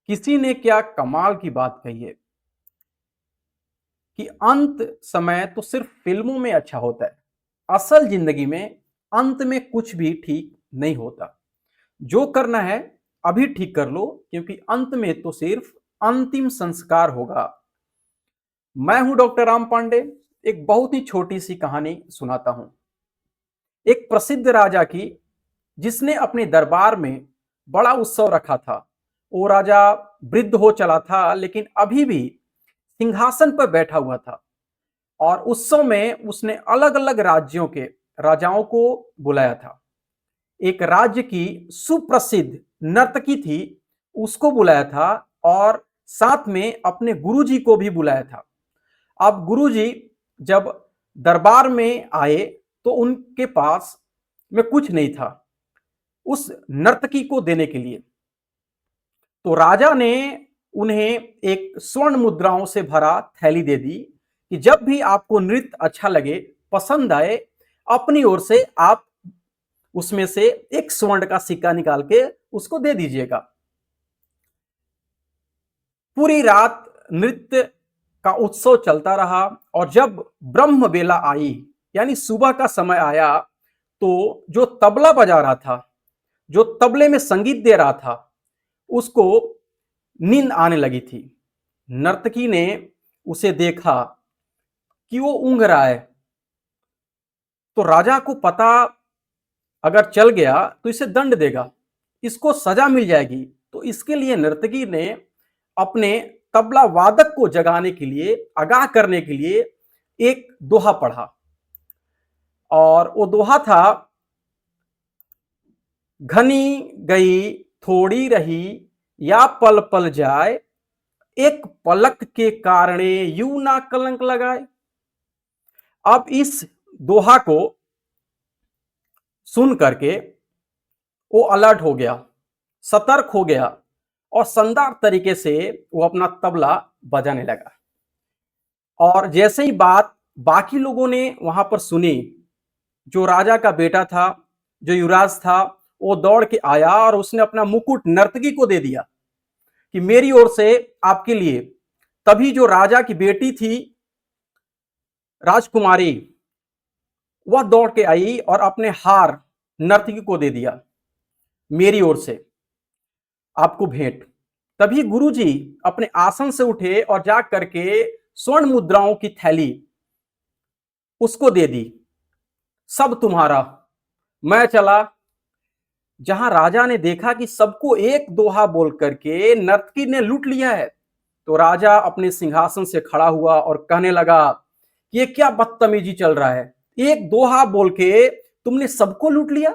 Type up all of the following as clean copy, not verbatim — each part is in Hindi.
किसी ने क्या कमाल की बात कही है कि अंत समय तो सिर्फ फिल्मों में अच्छा होता है। असल जिंदगी में अंत में कुछ भी ठीक नहीं होता। जो करना है अभी ठीक कर लो, क्योंकि अंत में तो सिर्फ अंतिम संस्कार होगा। मैं हूं डॉक्टर राम पांडे। एक बहुत ही छोटी सी कहानी सुनाता हूं। एक प्रसिद्ध राजा की, जिसने अपने दरबार में बड़ा उत्सव रखा था। वो राजा वृद्ध हो चला था, लेकिन अभी भी सिंहासन पर बैठा हुआ था। और उत्सव में उसने अलग अलग राज्यों के राजाओं को बुलाया था। एक राज्य की सुप्रसिद्ध नर्तकी थी, उसको बुलाया था। और साथ में अपने गुरुजी को भी बुलाया था। अब गुरुजी जब दरबार में आए तो उनके पास में कुछ नहीं था उस नर्तकी को देने के लिए। तो राजा ने उन्हें एक स्वर्ण मुद्राओं से भरा थैली दे दी कि जब भी आपको नृत्य अच्छा लगे, पसंद आए, अपनी ओर से आप उसमें से एक स्वर्ण का सिक्का निकाल के उसको दे दीजिएगा। पूरी रात नृत्य का उत्सव चलता रहा। और जब ब्रह्म बेला आई, यानी सुबह का समय आया, तो जो तबला बजा रहा था, जो तबले में संगीत दे रहा था, उसको नींद आने लगी थी। नर्तकी ने उसे देखा कि वो ऊँघ रहा है। तो राजा को पता, अगर चल गया तो इसे दंड देगा, इसको सजा मिल जाएगी। तो इसके लिए नर्तकी ने अपने तबला वादक को जगाने के लिए, आगाह करने के लिए एक दोहा पढ़ा। और वो दोहा था, घनी गई थोड़ी रही या पल पल जाए, एक पलक के कारणे यूं ना कलंक लगाए। अब इस दोहा को सुन करके वो अलर्ट हो गया, सतर्क हो गया, और शानदार तरीके से वो अपना तबला बजाने लगा। और जैसे ही बात बाकी लोगों ने वहां पर सुनी, जो राजा का बेटा था, जो युवराज था, वो दौड़ के आया और उसने अपना मुकुट नर्तकी को दे दिया कि मेरी ओर से आपके लिए। तभी जो राजा की बेटी थी, राजकुमारी, वह दौड़ के आई और अपने हार नर्तकी को दे दिया, मेरी ओर से आपको भेंट। तभी गुरुजी अपने आसन से उठे और जा करके स्वर्ण मुद्राओं की थैली उसको दे दी। सब तुम्हारा। मैं चला। जहां राजा ने देखा कि सबको एक दोहा बोल करके नर्तकी ने लूट लिया है, तो राजा अपने सिंहासन से खड़ा हुआ और कहने लगा कि ये क्या बदतमीजी चल रहा है। एक दोहा बोल के तुमने सबको लूट लिया।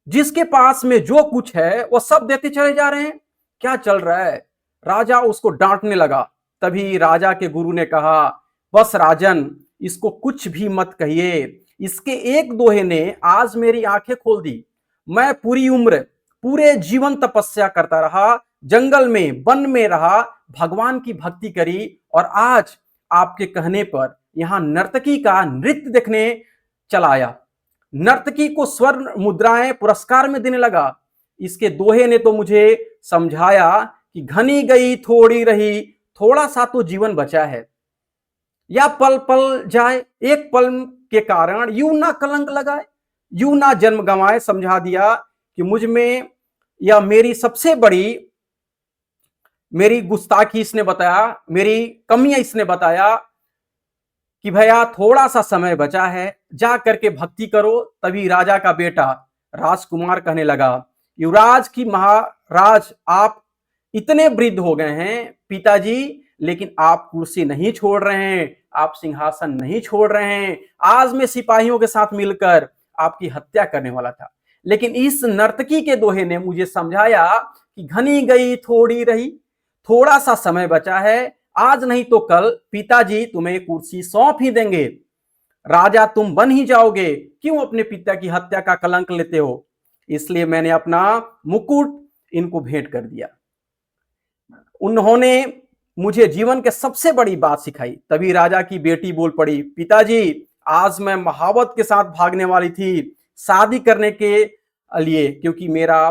जिसके पास में जो कुछ है वो सब देते चले जा रहे हैं। क्या चल रहा है। राजा उसको डांटने लगा। तभी राजा के गुरु ने कहा, बस राजन, इसको कुछ भी मत कहिए। इसके एक दोहे ने आज मेरी आंखें खोल दी। मैं पूरी उम्र, पूरे जीवन तपस्या करता रहा, जंगल में, वन में रहा, भगवान की भक्ति करी, और आज आपके कहने पर यहां नर्तकी का नृत्य देखने चला आया। नर्तकी को स्वर्ण मुद्राएं पुरस्कार में देने लगा। इसके दोहे ने तो मुझे समझाया कि घनी गई थोड़ी रही, थोड़ा सा तो जीवन बचा है, या पल पल जाए, एक पल के कारण यूं ना कलंक लगाए, यूं ना जन्म गंवाए। समझा दिया कि मुझ में, या मेरी सबसे बड़ी, मेरी गुस्ताखी इसने बताया, मेरी कमियां इसने बताया कि भैया थोड़ा सा समय बचा है, जा करके भक्ति करो। तभी राजा का बेटा राजकुमार कहने लगा, युवराज की महाराज, आप इतने वृद्ध हो गए हैं पिताजी, लेकिन आप कुर्सी नहीं छोड़ रहे हैं, आप सिंहासन नहीं छोड़ रहे हैं। आज मैं सिपाहियों के साथ मिलकर आपकी हत्या करने वाला था, लेकिन इस नर्तकी के दोहे ने मुझे समझाया कि घनी गई थोड़ी रही, थोड़ा सा समय बचा है, आज नहीं तो कल पिताजी तुम्हें कुर्सी सौंप ही देंगे। राजा तुम बन ही जाओगे, क्यों अपने पिता की हत्या का कलंक लेते हो। इसलिए मैंने अपना मुकुट इनको भेंट कर दिया। उन्होंने मुझे जीवन के सबसे बड़ी बात सिखाई। तभी राजा की बेटी बोल पड़ी, पिताजी, आज मैं महावत के साथ भागने वाली थी शादी करने के लिए, क्योंकि मेरा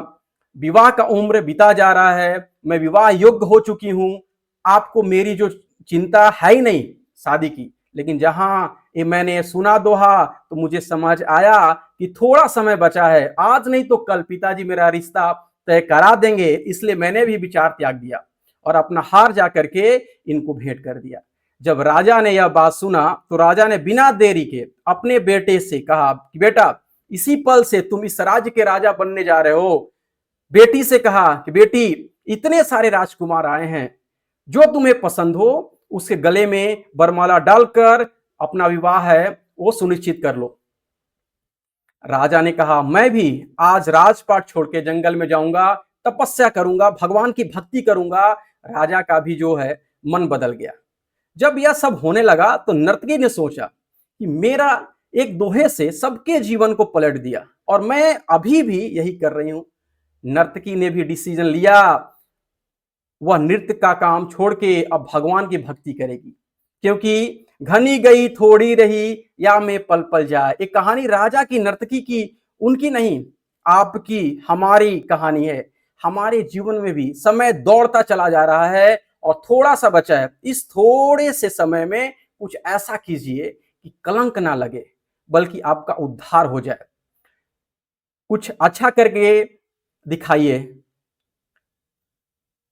विवाह का उम्र बीता जा रहा है। मैं विवाह योग्य हो चुकी हूं, आपको मेरी जो चिंता है ही नहीं शादी की। लेकिन जहां ये मैंने सुना दोहा तो मुझे समझ आया कि थोड़ा समय बचा है, आज नहीं तो कल पिताजी मेरा रिश्ता तय करा देंगे, इसलिए मैंने भी विचार त्याग दिया और अपना हार जाकर के इनको भेंट कर दिया। जब राजा ने यह बात सुना तो राजा ने बिना देरी के अपने बेटे से कहा कि बेटा, इसी पल से तुम इस राज्य के राजा बनने जा रहे हो। बेटी से कहा कि बेटी, इतने सारे राजकुमार आए हैं, जो तुम्हें पसंद हो उसके गले में वरमाला डालकर अपना विवाह है वो सुनिश्चित कर लो। राजा ने कहा, मैं भी आज राजपाट छोड़ के जंगल में जाऊंगा, तपस्या करूंगा, भगवान की भक्ति करूंगा। राजा का भी जो है मन बदल गया। जब यह सब होने लगा तो नर्तकी ने सोचा कि मेरा एक दोहे से सबके जीवन को पलट दिया और मैं अभी भी यही कर रही हूं। नर्तकी ने भी डिसीजन लिया, वह नृत्य का काम छोड़ के अब भगवान की भक्ति करेगी, क्योंकि घनी गई थोड़ी रही या में पल पल जाए। एक कहानी राजा की, नर्तकी की, उनकी नहीं, आपकी हमारी कहानी है। हमारे जीवन में भी समय दौड़ता चला जा रहा है और थोड़ा सा बचा है। इस थोड़े से समय में कुछ ऐसा कीजिए कि कलंक ना लगे, बल्कि आपका उद्धार हो जाए। कुछ अच्छा करके दिखाइए।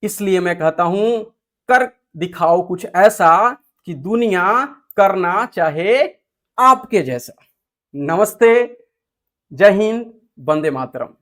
इसलिए मैं कहता हूं, कर दिखाओ कुछ ऐसा कि दुनिया करना चाहे आपके जैसा। नमस्ते, जय हिंद, वंदे मातरम।